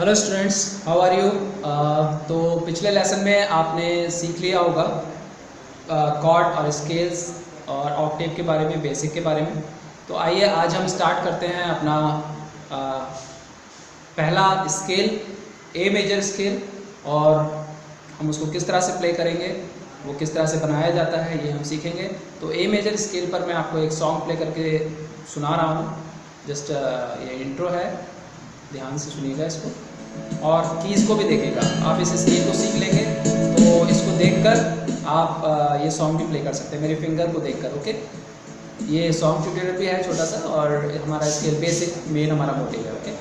Hello students, how are you. तो पिछले lesson में आपने सीख लिया होगा कॉर्ड और स्केल्स और ऑक्टेव के बारे में, बेसिक के बारे में। तो आइए आज हम स्टार्ट करते हैं अपना पहला स्केल, ए मेजर स्केल, और हम उसको किस तरह से प्ले करेंगे, वो किस तरह से बनाया जाता है, ये हम सीखेंगे। तो ए मेजर स्केल पर मैं आपको एक सॉन्ग प्ले करके सुना रहा हूँ। जस्ट ये इंट्रो है, ध्यान से सुनिएगा इसको, और कीज़ को भी देखिएगा। आप इस स्केल को सीख लेंगे तो इसको देखकर आप ये सॉन्ग भी प्ले कर सकते हैं, मेरे फिंगर को देखकर। ओके, ये सॉन्ग ट्यूटोरियल भी है छोटा सा, और हमारा स्केल बेसिक मेन हमारा मोटिव है। ओके,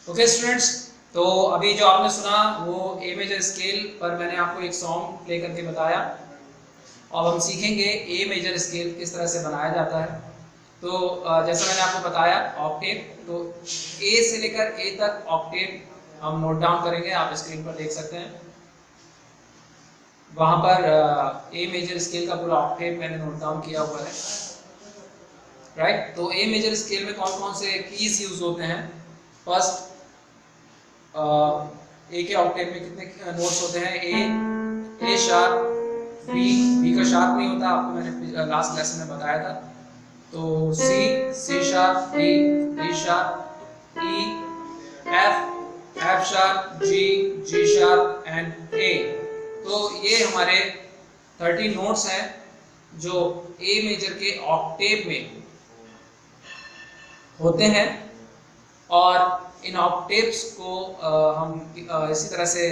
ओके स्टूडेंट्स, तो अभी जो आपने सुना वो ए मेजर स्केल पर मैंने आपको एक सॉन्ग प्ले करके बताया। अब हम सीखेंगे ए मेजर स्केल किस तरह से बनाया जाता है। तो जैसा मैंने आपको बताया ऑक्टेव, तो ए से लेकर ए तक ऑक्टेव हम नोट डाउन करेंगे। आप स्क्रीन पर देख सकते हैं, वहां पर ए मेजर स्केल का पूरा ऑक्टेव मैंने नोट डाउन किया हुआ है। राइट, तो ए मेजर स्केल में कौन कौन से कीज यूज होते हैं। फर्स्ट, ए के ऑक्टेव में कितने नोट्स होते हैं। ए शार्प, बी का शार्प नहीं होता, आपको मैंने लास्ट लेसन में बताया था। तो C sharp, D sharp, E, F sharp, G sharp and A. तो ये हमारे 30 नोट्स हैं जो ए मेजर के ऑक्टेव में होते हैं, और इन ऑक्टेव्स को हम इसी तरह से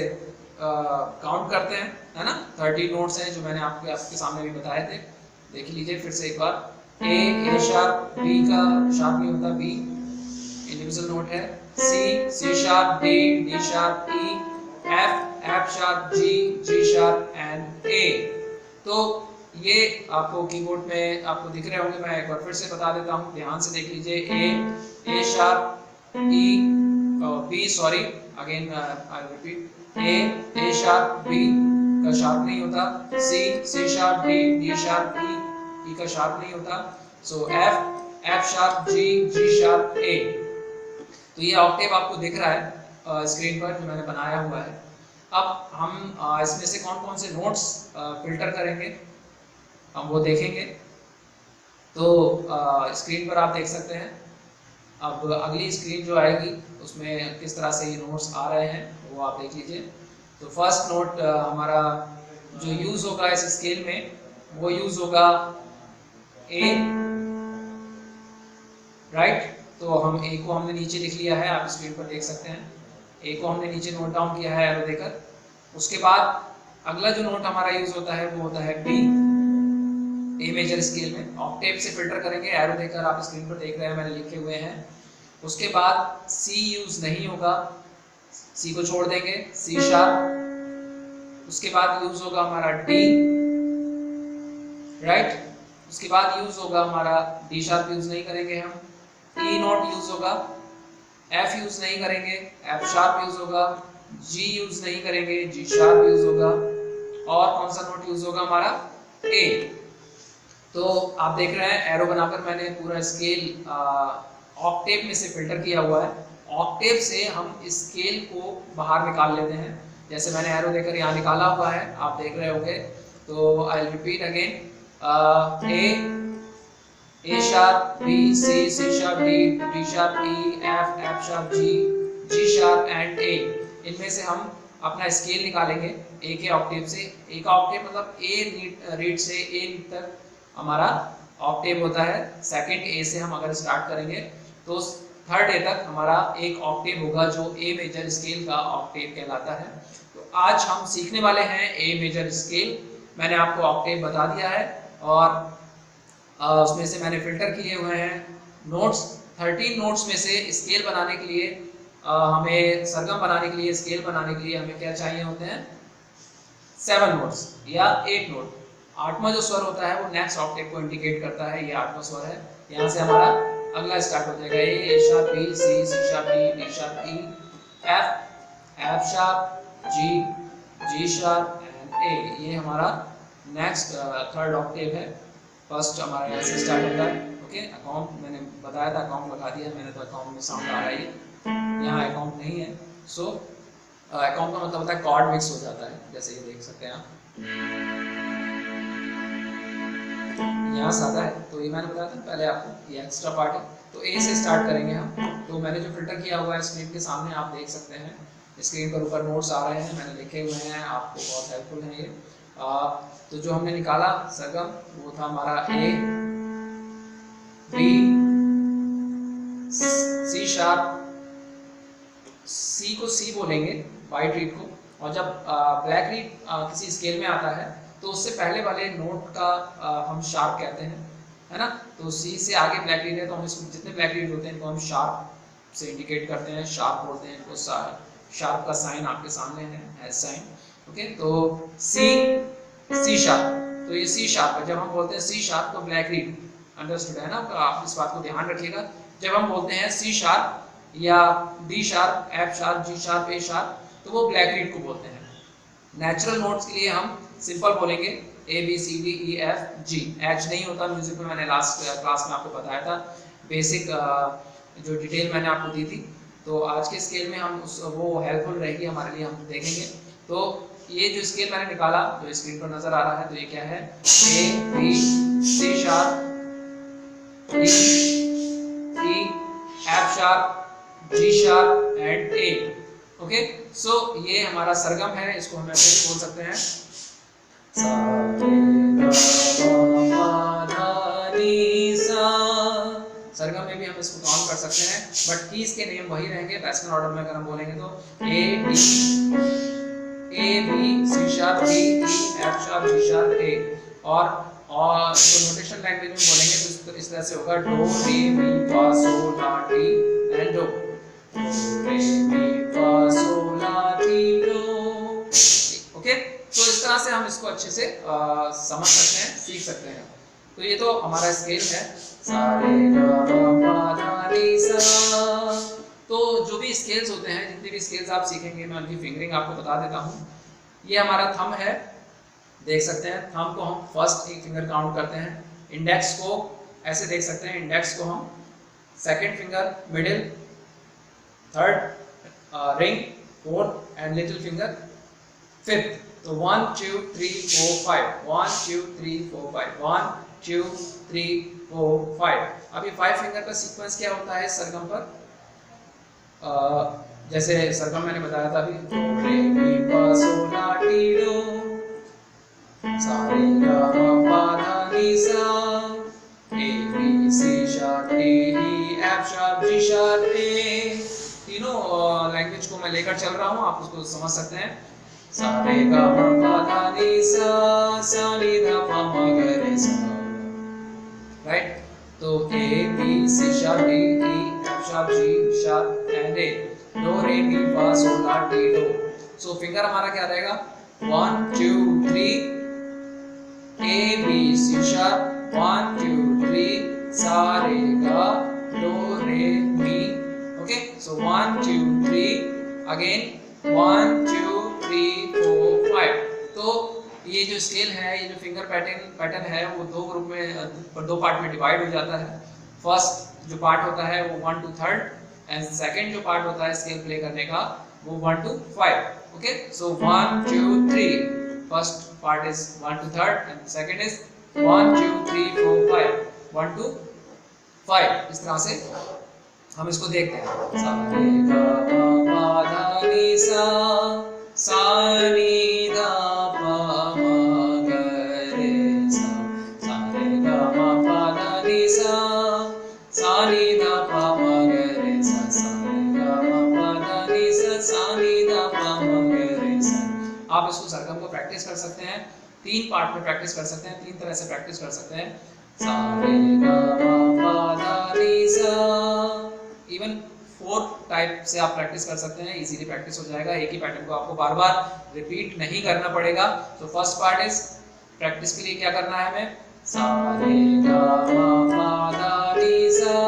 काउंट करते हैं, है ना। 30 नोट्स हैं जो मैंने आपके सामने भी बताए थे, देख लीजिए फिर से एक बार। ए शार्प, बी का शार्प नहीं होता, बी इंडिविजुअल नोट है, C sharp, D sharp, E, F sharp, G sharp and A. तो ये आपको कीबोर्ड में आपको दिख रहे होंगे, मैं एक बार फिर से बता देता हूँ, ध्यान से देख लीजिए। A sharp, E, B, sorry again I repeat, A sharp, B का शार्प नहीं होता, C sharp, D sharp, E का शार्प नहीं होता, so F sharp, G sharp, A. तो ये ऑक्टेव आपको दिख रहा है स्क्रीन पर जो मैंने बनाया हुआ है। अब हम इसमें से कौन कौन से नोट्स फिल्टर करेंगे हम वो देखेंगे। तो स्क्रीन पर आप देख सकते हैं। अब अगली स्क्रीन जो आएगी उसमें किस तरह से ये नोट्स आ रहे हैं वो आप देख लीजिए। तो फर्स्ट नोट हमारा जो यूज़ होगा इस स्केल में वो यूज़ होगा ए, राइट। तो हम ए को हमने नीचे लिख लिया है, आप स्क्रीन पर देख सकते हैं। ए को हमने नीचे नोट डाउन किया है एरो देकर। उसके बाद अगला जो नोट हमारा यूज होता है वो होता है बी, ए मेजर स्केल में। ऑक्टेव से फिल्टर करेंगे, एरो देकर आप स्क्रीन पर देख रहे हैं मैंने लिखे हुए हैं। उसके बाद सी यूज नहीं होगा, सी को छोड़ देंगे, सी शार्प। उसके बाद यूज होगा हमारा डी, राइट। उसके बाद यूज होगा हमारा डी शार्प, यूज नहीं करेंगे हम। ई नोट यूज होगा, एफ यूज नहीं करेंगे, एफ शार्प यूज होगा, जी यूज नहीं करेंगे, जी शार्प यूज होगा। और कौन सा नोट यूज होगा हमारा ए। तो आप देख रहे हैं एरो बनाकर मैंने पूरा स्केल ऑक्टेव में से फिल्टर किया हुआ है। ऑक्टेव से हम स्केल को बाहर निकाल लेते हैं, जैसे मैंने एरो देकर यहाँ निकाला हुआ है, आप देख रहे होंगे। तो I will repeat again, A sharp, B, C sharp, D sharp, E, F sharp, G sharp and A. इनमें से हम अपना स्केल निकालेंगे ए के ऑक्टेव से। ए का ऑक्टेव मतलब ए रीड से ए तक हमारा ऑक्टेव होता है। सेकंड ए से हम अगर स्टार्ट करेंगे तो थर्ड ए तक हमारा एक ऑक्टेव होगा जो ए मेजर स्केल का ऑक्टेव कहलाता है। तो आज हम सीखने वाले हैं ए मेजर स्केल। मैंने आपको ऑक्टेव बता दिया है और उसमें से मैंने फिल्टर किए हुए हैं नोट्स। 13 नोट्स में से स्केल बनाने के लिए हमें सरगम बनाने के लिए, स्केल बनाने के लिए हमें क्या चाहिए होते हैं 7 नोट्स या 8 नोट। 8वां जो स्वर होता है वो नेक्स्ट ऑक्टेव को इंडिकेट करता है, ये 8वां स्वर है। यहाँ से हमारा अगला स्टार्ट हो जाएगा, A sharp, B, C sharp, D sharp, E, F sharp, G sharp and A. ये हमारा नेक्स्ट थर्ड ऑक्टेव है। फर्स्ट हमारा यहाँ से स्टार्ट होता है। ओके, अकाउंट मैंने बताया था, अकाउंट लगा दिया मैंने, तो अकाउंट में साउंड आ रहा है, यहाँ अकाउंट नहीं है। सो अकाउंट का मतलब होता है कॉर्ड मिक्स हो जाता है, जैसे ये देख सकते हैं आप, यहाँ सादा है। तो ये मैंने बताया था पहले आपको, ये एक्स्ट्रा पार्ट है। तो ए से स्टार्ट करेंगे हम। तो मैंने जो फिल्टर किया हुआ है स्क्रीन के सामने आप देख सकते हैं, स्क्रीन पर ऊपर नोट्स आ रहे हैं, मैंने लिखे हुए हैं, आपको बहुत हेल्पफुल है ये। तो जो हमने निकाला सरगम वो था हमारा ए, बी, सी शार्प। सी को सी बोलेंगे वाइट रीड को, और जब ब्लैक रीड किसी स्केल में आता है तो उससे पहले वाले नोट का हम शार्प कहते हैं, है ना। तो सी से आगे ब्लैक रीड है तो हम इसको, जितने ब्लैक रीड होते हैं इनको हम शार्प से इंडिकेट करते हैं, शार्प बोलते हैं इनको। शार्प का साइन आपके सामने है, एस साइन। ओके, तो सी शार्प, तो ये सी शार्प है। जब हम बोलते हैं सी शार्प तो ब्लैक रीड, अंडरस्टूड है ना। तो आप इस बात को ध्यान रखिएगा, जब हम बोलते हैं सी शार्प या D sharp, F sharp, G sharp, A sharp, तो वो ब्लैक रीड को बोलते हैं। नेचुरल नोट्स के लिए हम सिंपल बोलेंगे A B C D E F G. H नहीं होता म्यूजिक में, मैंने लास्ट क्लास में आपको बताया था, बेसिक जो डिटेल मैंने आपको दी थी। तो आज के स्केल में हम वो हेल्पफुल रहेगी हमारे लिए, हम देखेंगे। तो ये जो स्केल मैंने निकाला जो स्क्रीन पर नजर आ रहा है, तो ये क्या है, A B C sharp, E F sharp, G sharp and A. Okay, so ये हमारा सरगम है, इसको हम ऐसे भी बोल सकते हैं, सरगम में भी हम इसको काउंट कर सकते हैं, बट कीज के नेम वही रहेंगे। पैस्कल ऑर्डर में अगर हम बोलेंगे तो A B C sharp, D E F sharp, G sharp, A. और और तो नोटेशन लैंग्वेज में बोलेंगे तो इस तरह से होगा dough re mi fa so la T and do, re mi fa so la ti do. Okay, तो इस तरह से हम इसको अच्छे से समझ सकते हैं, सीख सकते हैं। तो ये तो हमारा स्केल है सा रे गा मा पा धा नी सा। तो जो भी स्केल्स होते हैं, जितने भी स्केल्स आप सीखेंगे, मैं उनकी फिंगरिंग आपको बता देता हूँ। ये हमारा थंब है, देख सकते हैं। थंब को हम फर्स्ट एक फिंगर काउंट करते हैं। इंडेक्स को ऐसे देख सकते हैं, इंडेक्स को हम second finger, middle, third ring, fourth and little finger fifth. तो 1 2 3 4 5, 1 2 3 4 5, 1 2 3 4 5। अब ये 5 फिंगर का सीक्वेंस क्या होता है सरगम पर? जैसे सरगम मैंने बताया था अभी, dough re mi fa so la ti dough, सा रे गा मा पा धा नी सा, A B C sharp D E F sharp G sharp A. तीनों लैंग्वेज को मैं लेकर चल रहा हूँ, आप उसको समझ सकते हैं। सा रे गा मा पा धा नी सा, सा नी धा पा मा गा रे सा, राइट। तो A B C sharp D E F sharp G sharp and A, do re mi fa so la ti do. So finger हमारा क्या रहेगा? 1 2 3 ए बी सी शार्प, 1 2 3 सा रे गा डो रे मी। ओके, सो 1 2 3 अगेन 1 2 3 4 5। तो ये जो स्केल है, ये जो फिंगर पैटर्न है, वो दो ग्रुप में, दो पार्ट में डिवाइड हो जाता है। फर्स्ट जो पार्ट होता है वो 1 to 3rd एंड सेकंड जो पार्ट होता है स्केल प्ले करने का वो 1 to 5। Okay, so 1 2 3, first part is 1 to 3rd and second is 1 2 3 4 5, 1 to 5। इस तरह से हम इसको देखते हैं। सा रे गा मा पा धा नी सा, सा नी धा पा मा गा रे सा, सा रे गा मा पा धा नी सा, सा नी धा पा मा गा रे सा, सा रे गा मा पा धा नी सा, सा नी धा पा मा गा रे सा। आप इसको सरगम को प्रैक्टिस कर सकते हैं, 3 पार्ट में प्रैक्टिस कर सकते हैं, 3 तरह से प्रैक्टिस कर सकते हैं। सा रे गा मा पा धा नी सा, इवन 4 टाइप से आप प्रैक्टिस कर सकते हैं, इजीली प्रैक्टिस हो जाएगा। एक ही पैटर्न को आपको बार बार रिपीट नहीं करना पड़ेगा। तो फर्स्ट पार्ट इज प्रैक्टिस के लिए क्या करना है हमें? सा रे गा मा पा धा नी सा,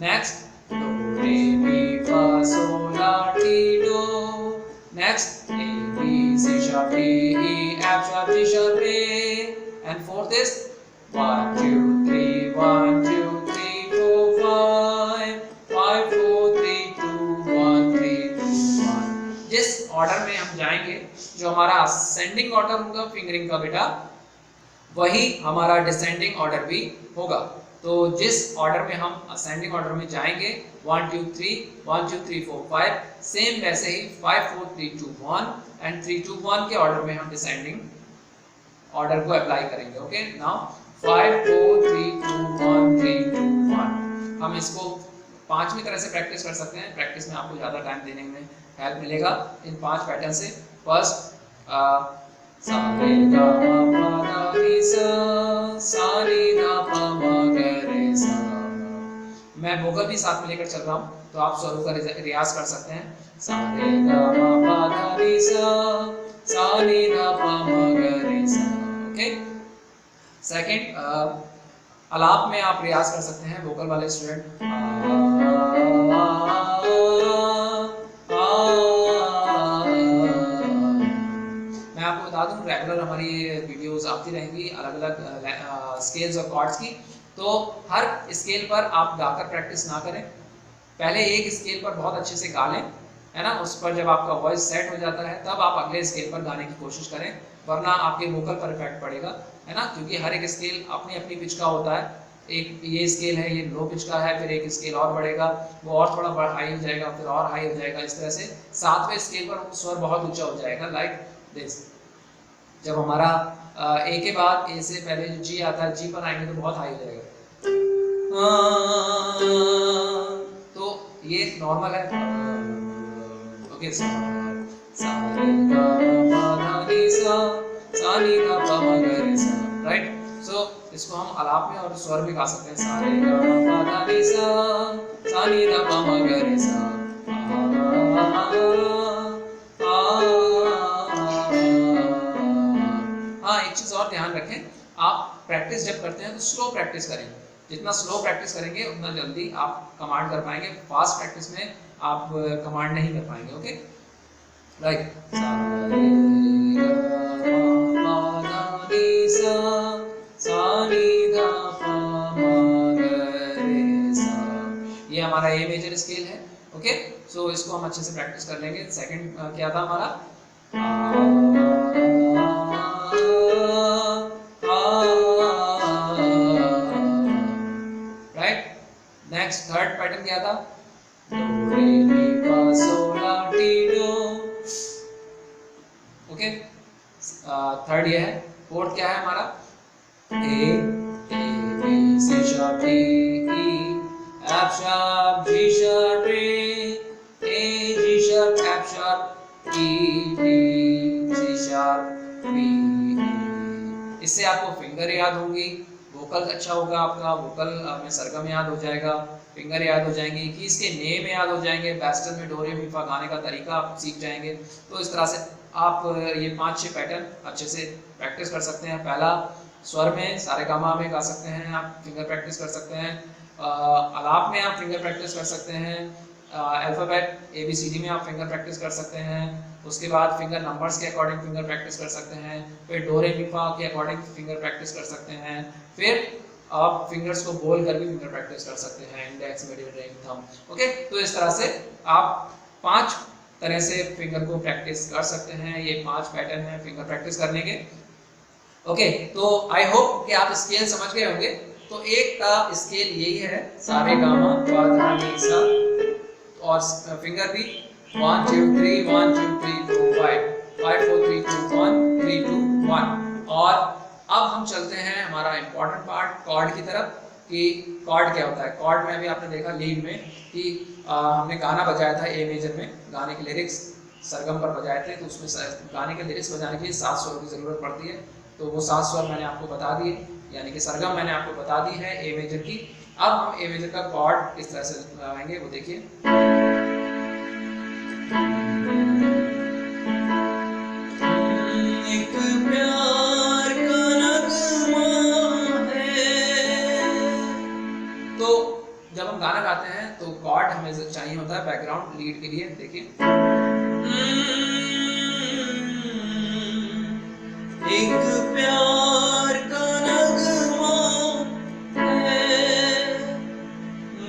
next dough re mi fa so la ti do, next A B C sharp D E F sharp G sharp A, and fourth is 1 2 3 1 2 3 4 5 5 4 3 2 1 3 2 1। जिस ऑर्डर में हम जाएंगे, जो हमारा असेंडिंग ऑर्डर होगा फिंगरिंग का बेटा, वही हमारा डिसेंडिंग ऑर्डर भी होगा। तो जिस ऑर्डर में हम असेंडिंग ऑर्डर में जाएंगे 1 2 3 1 2 3 4 5, सेम वैसे ही 5 4 3 2 1 एंड 3 2 1 के ऑर्डर में हम डिसेंडिंग ऑर्डर को अप्लाई करेंगे। Okay, now 5 4 3 2 1 3 2 1। हम इसको 5वीं तरह से प्रैक्टिस कर सकते हैं। प्रैक्टिस में आपको ज़्यादा टाइम देने में हेल्प मिलेगा इन 5 पैटर्न से। फर्स्ट सा रे गा मा पा धा नी सा, सा नी धा पा मा गा रे सा। मैं वोकल भी साथ में लेकर चल रहा हूँ, तो आप स्वरों का रियाज कर सकते हैं। सा रे गा मा पा धा नी सा, सा नी धा पा मा गा रे सा। ओके, सेकंड अलाप में आप रियाज कर सकते हैं, वोकल वाले स्टूडेंट। मैं आपको बता दूं, रेगुलर हमारी वीडियोस आती रहेंगी अलग अलग स्केल्स और कॉर्ड्स की। तो हर स्केल पर आप गाकर प्रैक्टिस ना करें, पहले एक स्केल पर बहुत अच्छे से गा लें, है ना। उस पर जब आपका वॉइस सेट हो जाता है तब आप अगले स्केल पर गाने की कोशिश करें, वरना आपके वोकल पर इफेक्ट पड़ेगा, है ना। क्योंकि हर एक स्केल अपनी अपनी पिच का होता है। एक ये स्केल है, ये लो पिच का है, फिर एक स्केल और बढ़ेगा, वो और थोड़ा हाई हो जाएगा, फिर और हाई हो जाएगा। इस तरह से 7वें स्केल पर स्वर बहुत ऊंचा हो जाएगा, लाइक दिस। जब हमारा ए के बाद ए से पहले जो जी आता है, जी पर आएंगे तो बहुत हाई हो जाएगा। तो ये नॉर्मल है। ओके, सा रे गा मा पा धा नी सा, सा नी धा पा मा गा रे सा, राइट। इसको हम आलाप में और स्वर में गा सकते हैं। सा रे गा मा पा धा नी सा नी धा पा मा गा रे सा। हाँ, एक चीज और ध्यान रखें, आप प्रैक्टिस जब करते हैं तो स्लो प्रैक्टिस करें। जितना स्लो प्रैक्टिस करेंगे उतना जल्दी आप कमांड कर पाएंगे। फास्ट प्रैक्टिस में आप कमांड नहीं कर पाएंगे। ओके, लाइक ये हमारा ए मेजर स्केल है। ओके, सो इसको हम अच्छे से प्रैक्टिस कर लेंगे। सेकंड क्या था हमारा, राइट। नेक्स्ट थर्ड पैटर्न क्या था, dough re mi fa so la ti do. Okay, third ये है। फोर्थ क्या है हमारा, A B C sharp D E F sharp G sharp re, A G sharp F sharp E D C sharp B. इससे आपको finger याद होंगी, vocal अच्छा होगा आपका, वोकल में सरगम याद हो जाएगा, फिंगर याद हो जाएंगी, कीज के नेम याद हो जाएंगे, वेस्टर्न में डो रे मी फा गाने का तरीका आप सीख जाएंगे। तो इस तरह से आप ये 5-6 पैटर्न अच्छे से प्रैक्टिस कर सकते हैं। पहला स्वर में सारेगामा में गा सकते हैं, आप फिंगर प्रैक्टिस कर सकते हैं। आलाप में आप फिंगर प्रैक्टिस कर सकते हैं। अल्फ़ाबेट ABCD में आप फिंगर प्रैक्टिस कर सकते हैं। उसके बाद फिंगर नंबर्स के अकॉर्डिंग फिंगर प्रैक्टिस कर सकते हैं। फिर डो रे मी फा के अकॉर्डिंग फिंगर प्रैक्टिस कर सकते हैं। फिर आप फिंगर्स को बोल कर भी फिंगर प्रैक्टिस कर सकते हैं, index, middle, ring, thumb. Okay, तो इस तरह से आप 5 तरह से फिंगर को प्रैक्टिस कर सकते हैं। ये 5 पैटर्न हैं फिंगर प्रैक्टिस करने के। ओके, तो आई होप कि आप स्केल समझ गए होंगे। तो एक का स्केल यही है, सा रे गा मा पा धा नी सा, और फिंगर भी 1 2 3 1 2 3 4 5 5 4 3 2 1 3 2 1। और अब हम चलते हैं हमारा इंपॉर्टेंट पार्ट कॉर्ड की तरफ, कि कॉर्ड क्या होता है। कॉर्ड में भी आपने देखा लीड में कि हमने गाना बजाया था ए मेजर में, गाने के लिरिक्स सरगम पर बजाए थे। तो उसमें गाने के लिरिक्स बजाने के लिए 7 स्वरों की ज़रूरत पड़ती है। तो वो 7 स्वर मैंने आपको बता दिए, यानी कि सरगम मैंने आपको बता दी है ए मेजर की। अब हम ए मेजर का कॉर्ड किस तरह से लगाएंगे वो देखिए। एक प्यार का नगमा है। तो जब हम गाना गाते हैं तो कॉर्ड हमें चाहिए होता है बैकग्राउंड लीड के लिए। देखिए, एक प्यार का नगमा है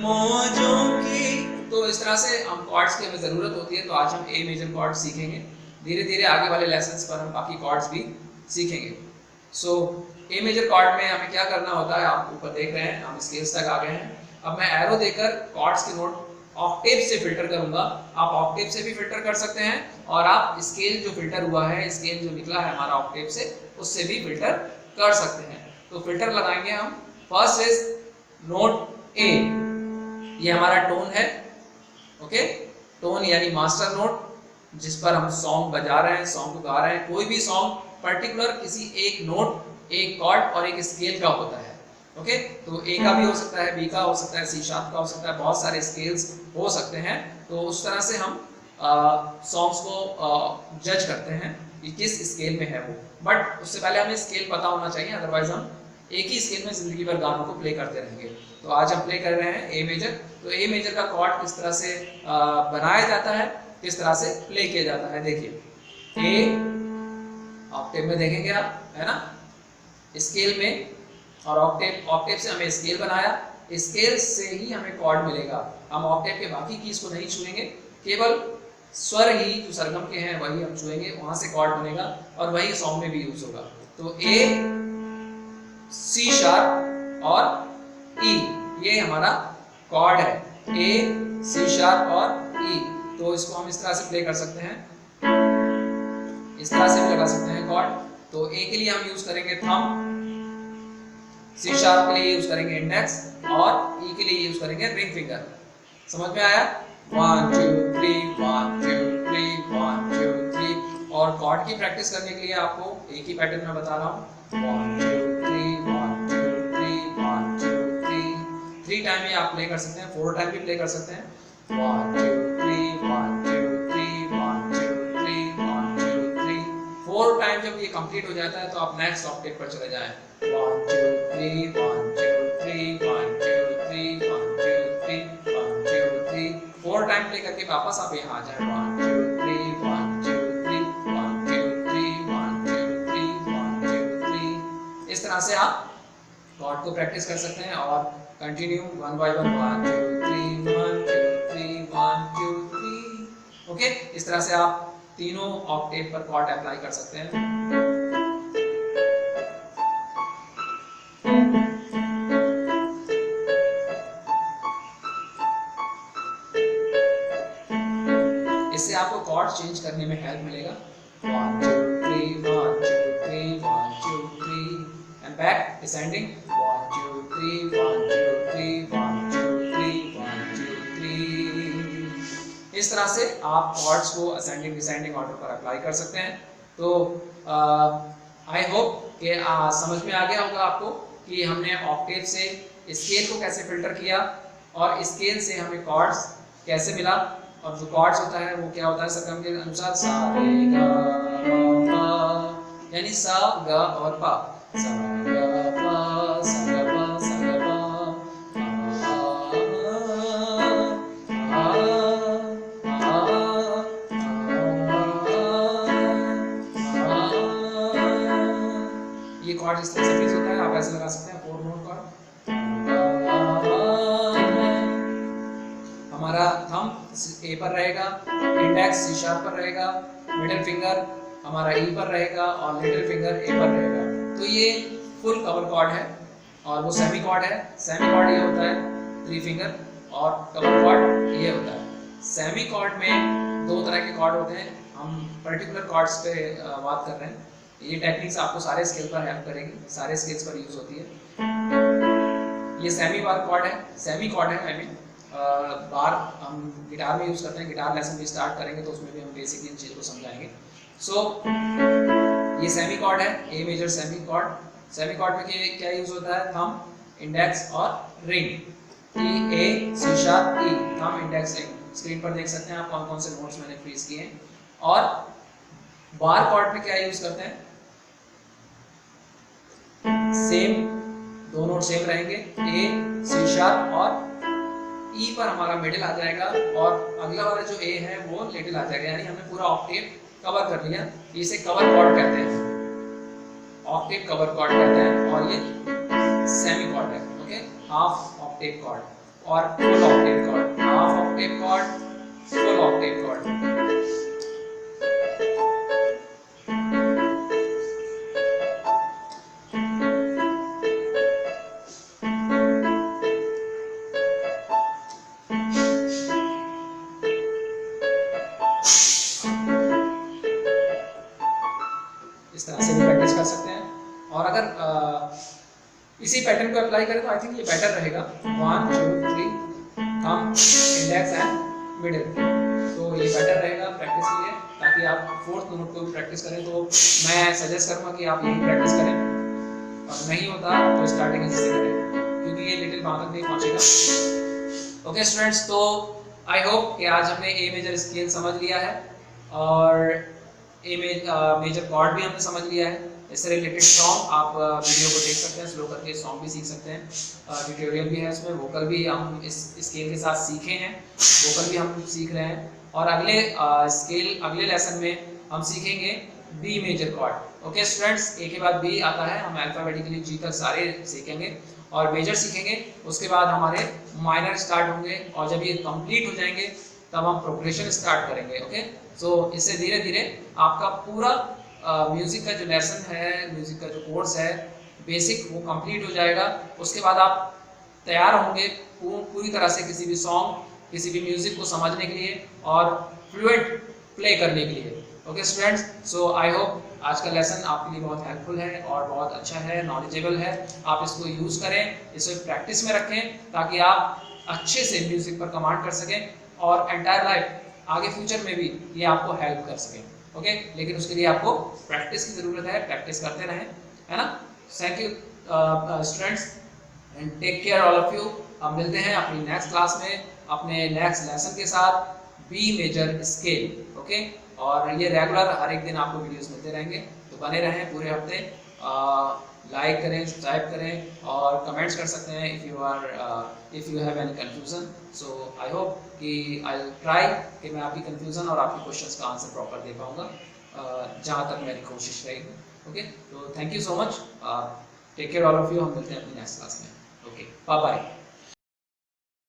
मौजों की। तो इस तरह से हम कॉर्ड्स की हमें ज़रूरत होती है। तो आज हम ए मेजर कॉर्ड सीखेंगे। धीरे धीरे आगे वाले लेसन्स पर हम बाकी कॉर्ड्स भी सीखेंगे। सो ए मेजर कॉर्ड में हमें क्या करना होता है, आप ऊपर देख रहे हैं, हम स्केल्स तक आ गए हैं। अब मैं एरो देकर कॉर्ड्स के नोट ऑक्टेव से फिल्टर करूंगा। आप ऑक्टेव से भी फिल्टर कर सकते हैं, और आप स्केल जो फिल्टर हुआ है, स्केल जो निकला है हमारा ऑक्टेव से, उससे भी फिल्टर कर सकते हैं। तो फिल्टर लगाएंगे हम। फर्स्ट इज नोट ए, ये हमारा टोन है। ओके, टोन यानी मास्टर नोट, जिस पर हम सॉन्ग बजा रहे हैं, सॉन्ग को गा रहे हैं। कोई भी सॉन्ग पर्टिकुलर किसी एक नोट, एक कॉर्ड और एक स्केल का होता है। ओके, तो ए का भी हो सकता है, बी का हो सकता है, सी शार्प का हो सकता है, बहुत सारे स्केल्स हो सकते हैं। तो उस तरह से हम सॉन्ग्स को जज करते हैं कि किस स्केल में है वो। बट उससे पहले हमें स्केल पता होना चाहिए, अदरवाइज हम एक ही स्केल में जिंदगी भर गानों को प्ले करते रहेंगे। तो आज हम प्ले कर रहे हैं ए मेजर। तो ए मेजर का कॉर्ड किस तरह से बनाया जाता है, किस तरह से प्ले किया जाता है, देखिए। ए ऑक्टेव में देखेंगे आप, है ना, स्केल में, और ऑक्टेव से हमें स्केल बनाया, स्केल से ही हमें कॉर्ड मिलेगा। हम ऑक्टेव के बाकी कीज को नहीं छुएंगे, केवल स्वर ही जो सरगम के हैं वही हम छुएंगे, वहां से कॉर्ड बनेगा और वही सॉन्ग में भी यूज होगा। तो ए, सी शार्प और ई, ये हमारा कॉर्ड है, ए, सी शार्प और ई। तो इसको हम इस तरह से प्ले कर सकते हैं, इस तरह से भी लगा सकते हैं कॉर्ड। तो ए के लिए हम यूज करेंगे थंब, सी शार्प के लिए यूज करेंगे इंडेक्स, और ई के लिए यूज करेंगे रिंग फिंगर। समझ में आया? 1 2 3 1 2 3 1 2 3। और कॉर्ड की प्रैक्टिस करने के लिए आपको एक ही पैटर्न में बता रहा हूँ, 1 2 3 1 2 आप प्ले कर सकते हैं, 4 टाइम भी प्ले कर सकते हैं। 1 2 3 1 2 3 1 2 3 1 2 3 4 टाइम जब ये कंप्लीट हो जाता है तो आप नेक्स्ट ऑक्टेव पर चले जाएं। 1 2 3 1 2 3 1 2 3 1 2 3 1 2 3 4 टाइम प्ले करके वापस आप यहाँ आ जाएं। 1 2 3 1 2 3 1 2 3 1 2 3 1 2 3 इस तरह से आप कॉर्ड को प्रैक्टिस कर सकते हैं और कंटिन्यू 1 बाय 1 1 2 3 1 2 3 1 2 3 ओके। इस तरह से आप तीनों ऑक्टेव पर कॉर्ड अप्लाई कर सकते हैं। इससे आपको कॉर्ड चेंज करने में हेल्प मिलेगा। 1 2 3 1 2 3 1 2 3 एंड बैक डिसेंडिंग 1 2 3 1 2 3 1 2 3 1 2 3 इस तरह से आप कॉर्ड्स को असेंडिंग डिसेंडिंग ऑर्डर पर अप्लाई कर सकते हैं। तो आई होप कि समझ में आ गया होगा आपको कि हमने ऑक्टेव से स्केल को कैसे फिल्टर किया और स्केल से हमें कॉर्ड्स कैसे मिला, और जो कॉर्ड्स होता है वो क्या होता है सरगम के अनुसार सा रे गा पा, यानी सा ग और पा, सा ग पा सा ग पा सा ग पा ये कॉर्ड इस तरह से फ्रीज होता है। आप ऐसे लगा सकते हैं 4 नोट कॉर्ड। हमारा थंब ए पर रहेगा, इंडेक्स सी शार्प पर रहेगा, मिडिल फिंगर हमारा ई पर रहेगा और लिटिल फिंगर ए पर रहेगा। तो ये फुल कवर कॉर्ड है और वो सेमी कॉर्ड है। सेमी कॉर्ड ये होता है 3 फिंगर और कवर कॉर्ड ये होता है। सेमी कॉर्ड में 2 तरह के कॉर्ड होते हैं, हम पर्टिकुलर कॉर्ड्स पे बात कर रहे हैं। ये टेक्निक्स आपको सारे स्केल पर हेल्प करेगी, सारे स्केल्स पर यूज होती है। ये सेमी बार कॉर्ड है, सेमी कॉर्ड है। आई मीन बार हम गिटार में यूज करते हैं, गिटार लेसन भी स्टार्ट करेंगे तो उसमें भी हम बेसिक इन चीज़ को समझाएंगे। सो ये सेमी कॉर्ड है, A major semi chord. Semi chord में क्या यूज होता है, थंब, इंडेक्स और ring. E A C sharp E, thumb index ring. Screen पर देख सकते हैं आप कौन कौन से नोट्स मैंने फ्रीज किए हैं। और बार कॉर्ड में क्या यूज करते हैं, सेम 2 नोट सेम रहेंगे, ए सी शार्प और ई पर हमारा मिडिल आ जाएगा और अगला वाला जो ए है वो लिटिल आ जाएगा, यानी हमने पूरा ऑक्टेव कवर कर लिया। इसे कवर कॉर्ड कहते हैं, ऑक्टेव कवर कॉर्ड कहते हैं। और ये सेमी कॉर्ड है, ओके, हाफ ऑक्टेव कॉर्ड और full octave chord, half octave chord, full octave chord. इस तरह से भी प्रैक्टिस कर सकते हैं। और अगर इसी पैटर्न को अप्लाई करें तो आई थिंक ये बेटर रहेगा। 1 2 3 थंब, इंडेक्स एंड मिडिल, तो ये बेटर रहेगा प्रैक्टिस के लिए, ताकि आप 4th नोट को भी प्रैक्टिस करें। तो मैं सजेस्ट करूँगा कि आप यही प्रैक्टिस करें, और नहीं होता तो स्टार्टिंग इससे करें, क्योंकि ये लिटिल वहाँ तक नहीं पहुँचेगा। ओके स्टूडेंट्स, तो आई होप कि आज हमने ए मेजर स्केल समझ लिया है और ए मेजर कॉर्ड भी हमने समझ लिया है। इससे रिलेटेड सॉन्ग आप वीडियो को देख सकते हैं, स्लो करके सॉन्ग भी सीख सकते हैं। ट्यूटोरियल भी है इसमें, वोकल भी हम इस स्केल के साथ सीखे हैं, वोकल भी हम सीख रहे हैं। और अगले लेसन में हम सीखेंगे B major chord. Okay students, A के बाद बी आता है, हम अल्फाबेटिकली जी तक सारे सीखेंगे और मेजर सीखेंगे। उसके बाद हमारे माइनर स्टार्ट होंगे और जब ये कंप्लीट हो जाएंगे तब हम प्रोग्रेशन स्टार्ट करेंगे। ओके, सो इससे धीरे धीरे आपका पूरा म्यूज़िक का जो लेसन है, म्यूज़िक का जो कोर्स है बेसिक, वो कंप्लीट हो जाएगा। उसके बाद आप तैयार होंगे पूरी तरह से किसी भी सॉन्ग, किसी भी म्यूज़िक को समझने के लिए और फ्लुएंट प्ले करने के लिए। Okay students, so I hope आज का लेसन आपके लिए बहुत हेल्पफुल है और बहुत अच्छा है, नॉलेजेबल है। आप इसको यूज़ करें, इसे प्रैक्टिस में रखें, ताकि आप अच्छे से म्यूज़िक पर कमांड कर सकें और एंटायर लाइफ आगे फ्यूचर में भी ये आपको हेल्प कर सकें। ओके, लेकिन उसके लिए आपको प्रैक्टिस की ज़रूरत है, प्रैक्टिस करते रहें, है ना। Thank you students. And take care all of you. हम मिलते हैं अपनी नेक्स्ट क्लास में अपने नेक्स्ट लेसन के साथ, बी मेजर स्केल। ओके, और ये रेगुलर हर एक दिन आपको वीडियोस मिलते रहेंगे, तो बने रहें पूरे हफ्ते। लाइक करें, सब्सक्राइब करें और कमेंट्स कर सकते हैं if you have any confusion. So I hope कि आई विल ट्राई कि मैं आपकी कन्फ्यूज़न और आपके क्वेश्चंस का आंसर प्रॉपर दे पाऊँगा जहाँ तक मेरी कोशिश रहेगी। ओके, तो thank you so much, take care all of you. हम मिलते हैं अपनी नेक्स्ट क्लास में। Okay, bye bye.